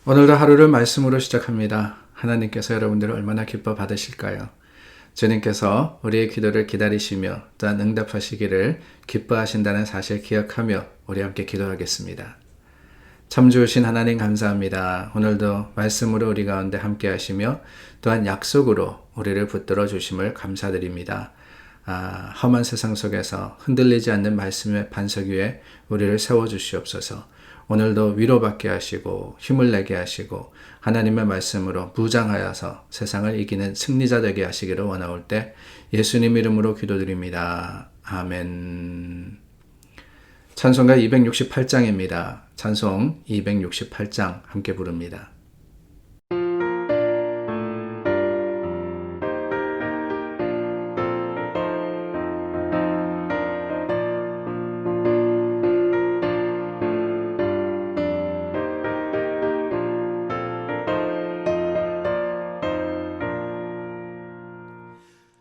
오늘도 하루를 말씀으로 시작합니다. 하나님께서 여러분들을 얼마나 기뻐 받으실까요? 주님께서 우리의 기도를 기다리시며 또한 응답하시기를 기뻐하신다는 사실 기억하며 우리 함께 기도하겠습니다. 참 좋으신 하나님 감사합니다. 오늘도 말씀으로 우리 가운데 함께 하시며 또한 약속으로 우리를 붙들어 주심을 감사드립니다. 험한 세상 속에서 흔들리지 않는 말씀의 반석 위에 우리를 세워주시옵소서. 오늘도 위로받게 하시고 힘을 내게 하시고 하나님의 말씀으로 무장하여서 세상을 이기는 승리자 되게 하시기를 원하올 때 예수님 이름으로 기도드립니다. 아멘. 찬송가 268장입니다. 찬송 268장 함께 부릅니다.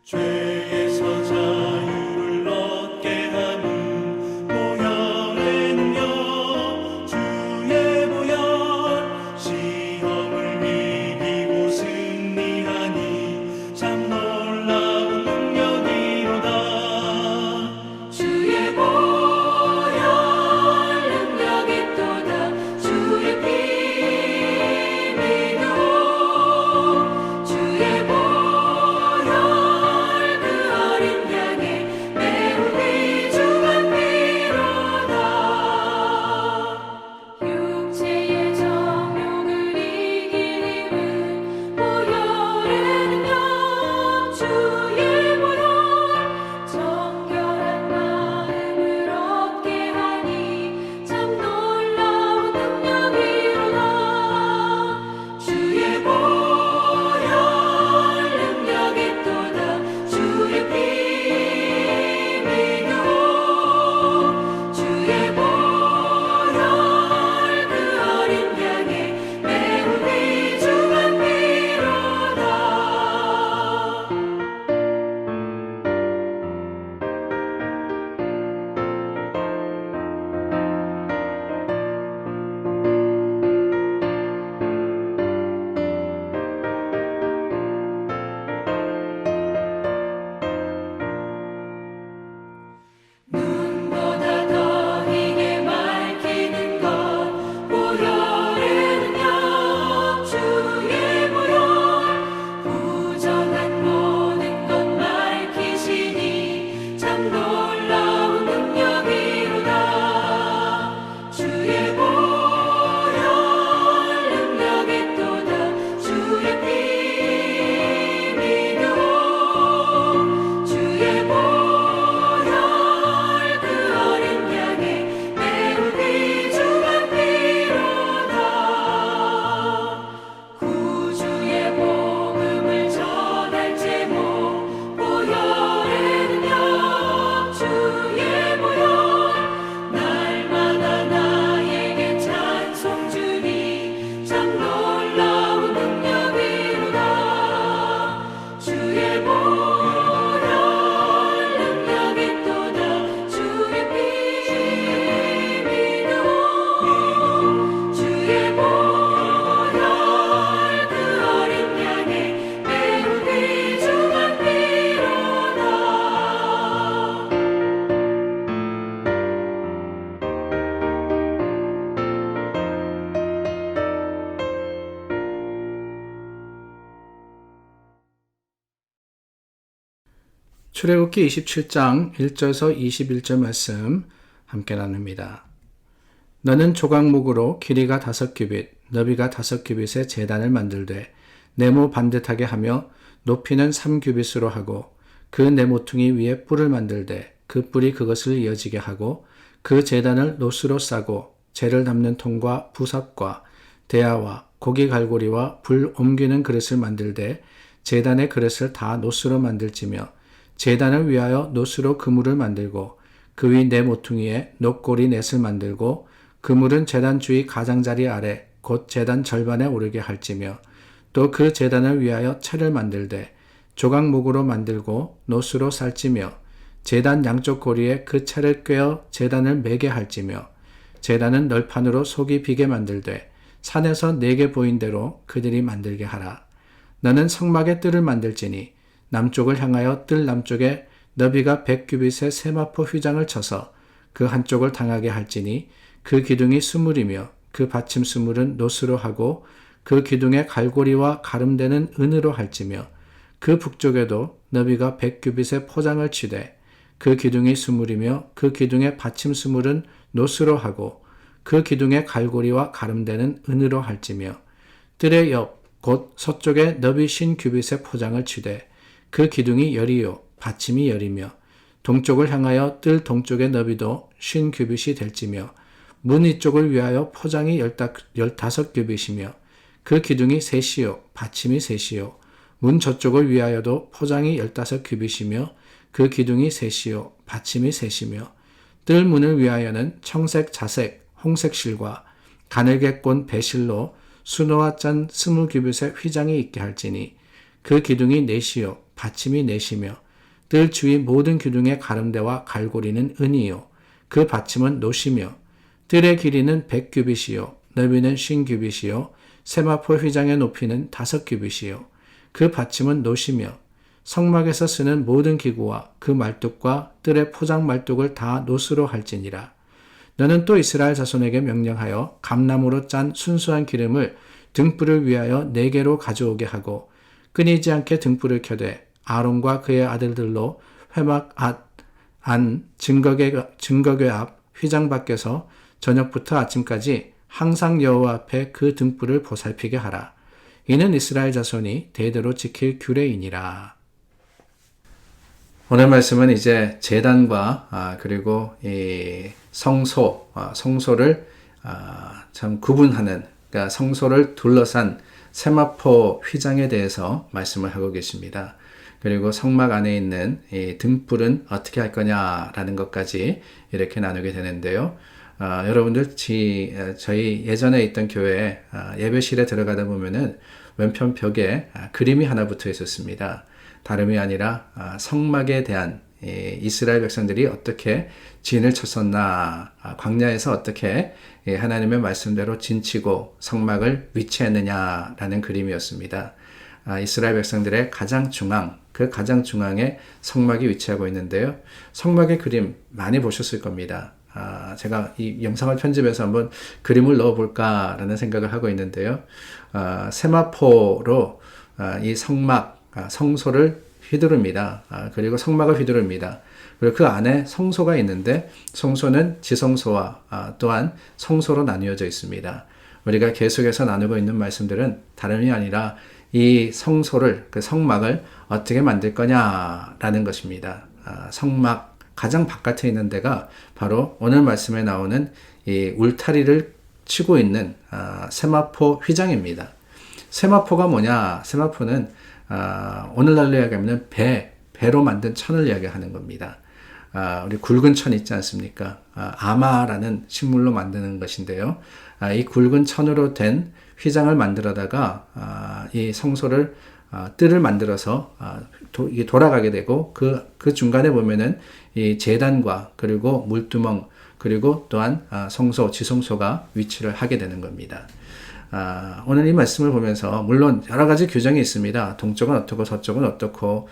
죄에서 자유를 얻게 하는 보혈의 능력 주의 보혈 시험을 이기고 승리하니 참 놀라운 능력이로다. 주의 보혈 능력이 또다. 주의 피 믿어 주의 출애굽기 27장 1절에서 21절 말씀 함께 나눕니다. 너는 조각목으로 길이가 5규빗, 너비가 5규빗의 제단을 만들되 네모 반듯하게 하며 높이는 3규빗으로 하고 그 네모퉁이 위에 뿔을 만들되 그 뿔이 그것을 이어지게 하고 그 제단을 노스로 싸고 재를 담는 통과 부삽과 대야와 고기 갈고리와 불 옮기는 그릇을 만들되 제단의 그릇을 다 노스로 만들지며 제단을 위하여 노스로 그물을 만들고 그 위 네모퉁이에 녹고리 넷을 만들고 그물은 제단 주위 가장자리 아래 곧 제단 절반에 오르게 할지며 또 그 제단을 위하여 채를 만들되 조각목으로 만들고 노스로 살찌며 제단 양쪽 고리에 그 채를 꿰어 제단을 매게 할지며 제단은 널판으로 속이 비게 만들되 산에서 내게 보인 대로 그들이 만들게 하라. 너는 성막의 뜰을 만들지니 남쪽을 향하여 뜰 남쪽에 너비가 100규빗의 세마포 휘장을 쳐서 그 한쪽을 당하게 할지니 그 기둥이 수물이며 그 받침 수물은 노스로 하고 그 기둥의 갈고리와 가름되는 은으로 할지며 그 북쪽에도 너비가 100규빗의 포장을 치되 그 기둥이 수물이며 그 기둥의 받침 수물은 노스로 하고 그 기둥의 갈고리와 가름되는 은으로 할지며 뜰의 옆 곧 서쪽에 너비 50규빗의 포장을 치되 그 기둥이 열이요 받침이 열이며 동쪽을 향하여 뜰 동쪽의 너비도 50규빗이 될지며 문 이쪽을 위하여 포장이 15규빗이며 그 기둥이 셋이요 받침이 셋이요 문 저쪽을 위하여도 포장이 15규빗이며 그 기둥이 셋이요 받침이 셋이며 뜰 문을 위하여는 청색, 자색, 홍색 실과 가늘게 꼰 배실로 수노와 짠 20규빗의 휘장이 있게 할지니 그 기둥이 넷이요 받침이 넷이며 뜰 주위 모든 기둥의 가름대와 갈고리는 은이요 그 받침은 노시며 뜰의 길이는 100규빗이요 너비는 50규빗이요 세마포 휘장의 높이는 5규빗이요 그 받침은 노시며 성막에서 쓰는 모든 기구와 그 말뚝과 뜰의 포장 말뚝을 다 노스로 할지니라. 너는 또 이스라엘 자손에게 명령하여 감나무로 짠 순수한 기름을 등불을 위하여 4개로 가져오게 하고 끊이지 않게 등불을 켜되 아론과 그의 아들들로 회막 안 증거궤 앞 휘장 밖에서 저녁부터 아침까지 항상 여호와 앞에 그 등불을 보살피게 하라. 이는 이스라엘 자손이 대대로 지킬 규례이니라. 오늘 말씀은 이제 제단과 그리고 이 성소를 참 구분하는, 그러니까 성소를 둘러싼 세마포 휘장에 대해서 말씀을 하고 계십니다. 그리고 성막 안에 있는 이 등불은 어떻게 할 거냐라는 것까지 이렇게 나누게 되는데요. 여러분들 저희 예전에 있던 교회 예배실에 들어가다 보면은 왼편 벽에 그림이 하나 붙어 있었습니다. 다름이 아니라 성막에 대한 이스라엘 백성들이 어떻게 진을 쳤었나, 광야에서 어떻게 하나님의 말씀대로 진치고 성막을 위치했느냐라는 그림이었습니다. 이스라엘 백성들의 가장 중앙, 그 가장 중앙에 성막이 위치하고 있는데요. 성막의 그림 많이 보셨을 겁니다. 제가 이 영상을 편집해서 한번 그림을 넣어볼까라는 생각을 하고 있는데요. 세마포로 이 성소를 휘두릅니다. 그리고 성막을 휘두릅니다. 그리고 그 안에 성소가 있는데 성소는 지성소와 또한 성소로 나뉘어져 있습니다. 우리가 계속해서 나누고 있는 말씀들은 다름이 아니라 이 성소를, 그 성막을 어떻게 만들 거냐라는 것입니다. 성막 가장 바깥에 있는 데가 바로 오늘 말씀에 나오는 이 울타리를 치고 있는 세마포 휘장입니다. 세마포가 뭐냐? 세마포는 오늘날로 이야기하면 배로 만든 천을 이야기하는 겁니다. 우리 굵은 천 있지 않습니까? 아마라는 식물로 만드는 것인데요. 이 굵은 천으로 된 휘장을 만들어다가 이 성소를 뜰을 만들어서 이게 돌아가게 되고 그 중간에 보면은 이 제단과 그리고 물두멍 그리고 또한 성소, 지성소가 위치를 하게 되는 겁니다. 오늘 이 말씀을 보면서 물론 여러 가지 규정이 있습니다. 동쪽은 어떻고 서쪽은 어떻고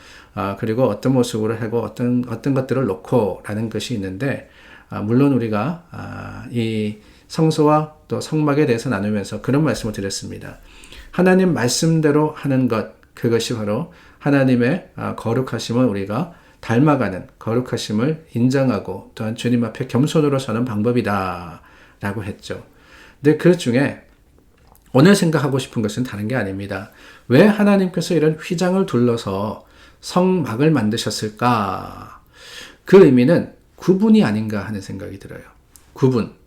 그리고 어떤 모습으로 하고 어떤 것들을 놓고 라는 것이 있는데 물론 우리가 이 성소와 또 성막에 대해서 나누면서 그런 말씀을 드렸습니다. 하나님 말씀대로 하는 것, 그것이 바로 하나님의 거룩하심을 우리가 닮아가는, 거룩하심을 인정하고 또한 주님 앞에 겸손으로 서는 방법이다 라고 했죠. 근데 그 중에 오늘 생각하고 싶은 것은 다른 게 아닙니다. 왜 하나님께서 이런 휘장을 둘러서 성막을 만드셨을까? 그 의미는 구분이 아닌가 하는 생각이 들어요. 구분.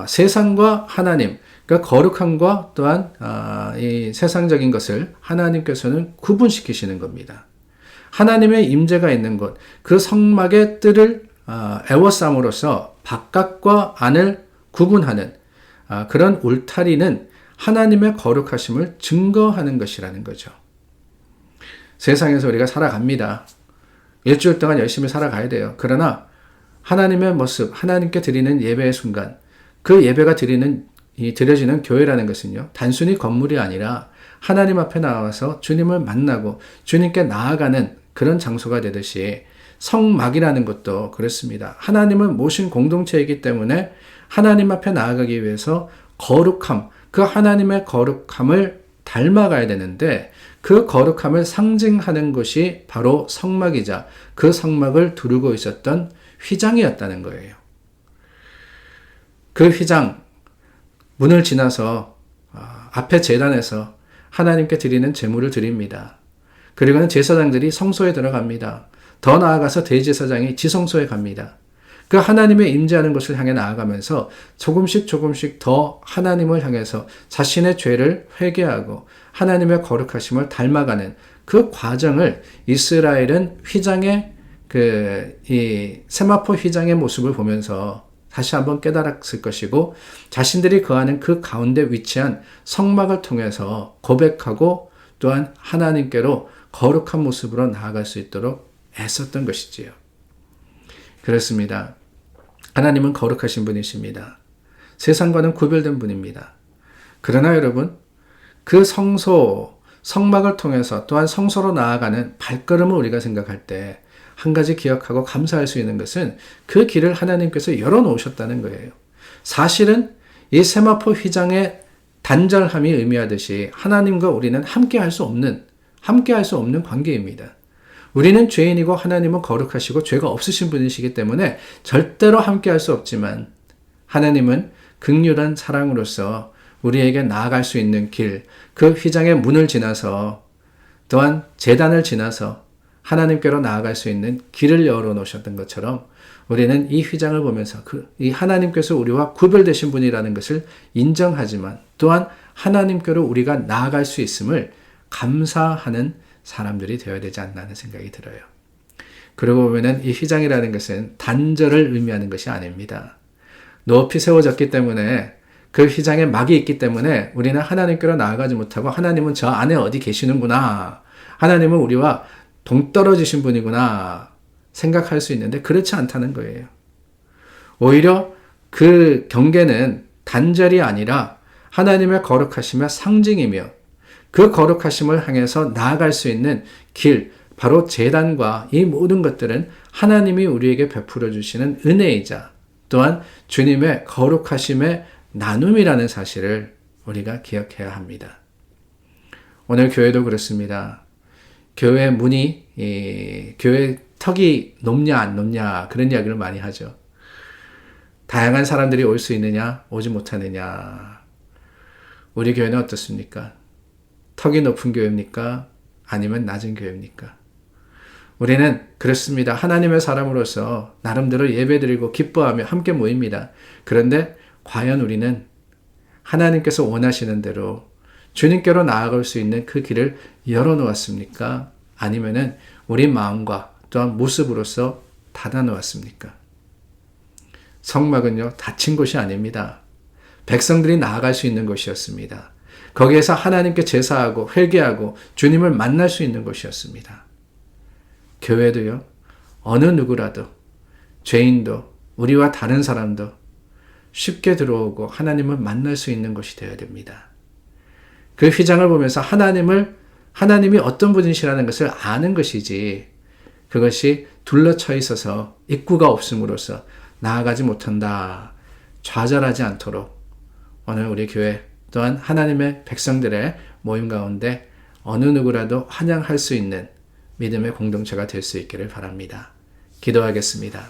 세상과 하나님, 그러니까 거룩함과 또한 이 세상적인 것을 하나님께서는 구분시키시는 겁니다. 하나님의 임재가 있는 곳, 그 성막의 뜰을 에워싸움으로써 바깥과 안을 구분하는 그런 울타리는 하나님의 거룩하심을 증거하는 것이라는 거죠. 세상에서 우리가 살아갑니다. 일주일 동안 열심히 살아가야 돼요. 그러나 하나님의 모습, 하나님께 드리는 예배의 순간, 그 예배가 드리는 이 드려지는 교회라는 것은요, 단순히 건물이 아니라 하나님 앞에 나와서 주님을 만나고 주님께 나아가는 그런 장소가 되듯이 성막이라는 것도 그렇습니다. 하나님을 모신 공동체이기 때문에 하나님 앞에 나아가기 위해서 거룩함, 그 하나님의 거룩함을 닮아가야 되는데 그 거룩함을 상징하는 것이 바로 성막이자 그 성막을 두르고 있었던 휘장이었다는 거예요. 그 휘장, 문을 지나서 앞에 제단에서 하나님께 드리는 제물을 드립니다. 그리고는 제사장들이 성소에 들어갑니다. 더 나아가서 대제사장이 지성소에 갑니다. 그 하나님의 임재하는 것을 향해 나아가면서 조금씩 더 하나님을 향해서 자신의 죄를 회개하고 하나님의 거룩하심을 닮아가는 그 과정을 이스라엘은 휘장의 이 세마포 휘장의 모습을 보면서 다시 한번 깨달았을 것이고 자신들이 거하는 그 가운데 위치한 성막을 통해서 고백하고 또한 하나님께로 거룩한 모습으로 나아갈 수 있도록 애썼던 것이지요. 그렇습니다. 하나님은 거룩하신 분이십니다. 세상과는 구별된 분입니다. 그러나 여러분, 그 성막을 통해서 또한 성소로 나아가는 발걸음을 우리가 생각할 때 한 가지 기억하고 감사할 수 있는 것은 그 길을 하나님께서 열어놓으셨다는 거예요. 사실은 이 세마포 휘장의 단절함이 의미하듯이 하나님과 우리는 함께할 수 없는 관계입니다. 우리는 죄인이고 하나님은 거룩하시고 죄가 없으신 분이시기 때문에 절대로 함께할 수 없지만 하나님은 긍휼한 사랑으로서 우리에게 나아갈 수 있는 길, 그 휘장의 문을 지나서 또한 제단을 지나서 하나님께로 나아갈 수 있는 길을 열어놓으셨던 것처럼 우리는 이 휘장을 보면서 이 하나님께서 우리와 구별되신 분이라는 것을 인정하지만 또한 하나님께로 우리가 나아갈 수 있음을 감사하는 사람들이 되어야 되지 않나 하는 생각이 들어요. 그러고 보면은 이 휘장이라는 것은 단절을 의미하는 것이 아닙니다. 높이 세워졌기 때문에 그 휘장에 막이 있기 때문에 우리는 하나님께로 나아가지 못하고 하나님은 저 안에 어디 계시는구나. 하나님은 우리와 동떨어지신 분이구나 생각할 수 있는데 그렇지 않다는 거예요. 오히려 그 경계는 단절이 아니라 하나님의 거룩하심의 상징이며 그 거룩하심을 향해서 나아갈 수 있는 길, 바로 제단과 이 모든 것들은 하나님이 우리에게 베풀어 주시는 은혜이자 또한 주님의 거룩하심의 나눔이라는 사실을 우리가 기억해야 합니다. 오늘 교회도 그렇습니다. 교회 문이, 교회 턱이 높냐 안 높냐 그런 이야기를 많이 하죠. 다양한 사람들이 올 수 있느냐 오지 못하느냐. 우리 교회는 어떻습니까? 턱이 높은 교회입니까? 아니면 낮은 교회입니까? 우리는 그렇습니다. 하나님의 사람으로서 나름대로 예배드리고 기뻐하며 함께 모입니다. 그런데 과연 우리는 하나님께서 원하시는 대로 주님께로 나아갈 수 있는 그 길을 열어놓았습니까? 아니면은 우리 마음과 또한 모습으로서 닫아놓았습니까? 성막은요, 닫힌 곳이 아닙니다. 백성들이 나아갈 수 있는 곳이었습니다. 거기에서 하나님께 제사하고 회개하고 주님을 만날 수 있는 곳이었습니다. 교회도요, 어느 누구라도, 죄인도, 우리와 다른 사람도 쉽게 들어오고 하나님을 만날 수 있는 곳이 되어야 됩니다. 그 휘장을 보면서 하나님이 어떤 분이시라는 것을 아는 것이지, 그것이 둘러쳐 있어서 입구가 없음으로써 나아가지 못한다, 좌절하지 않도록 오늘 우리 교회 또한 하나님의 백성들의 모임 가운데 어느 누구라도 환영할 수 있는 믿음의 공동체가 될 수 있기를 바랍니다. 기도하겠습니다.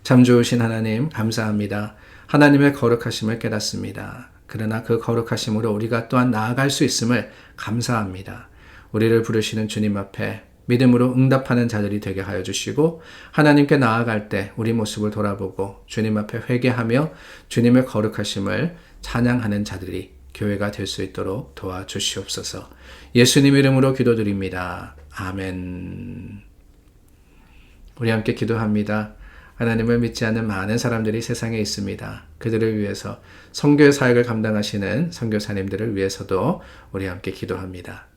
참 좋으신 하나님 감사합니다. 하나님의 거룩하심을 깨닫습니다. 그러나 그 거룩하심으로 우리가 또한 나아갈 수 있음을 감사합니다. 우리를 부르시는 주님 앞에 믿음으로 응답하는 자들이 되게 하여 주시고 하나님께 나아갈 때 우리 모습을 돌아보고 주님 앞에 회개하며 주님의 거룩하심을 찬양하는 자들이 교회가 될 수 있도록 도와주시옵소서. 예수님 이름으로 기도드립니다. 아멘. 우리 함께 기도합니다. 하나님을 믿지 않는 많은 사람들이 세상에 있습니다. 그들을 위해서 선교의 사역을 감당하시는 선교사님들을 위해서도 우리 함께 기도합니다.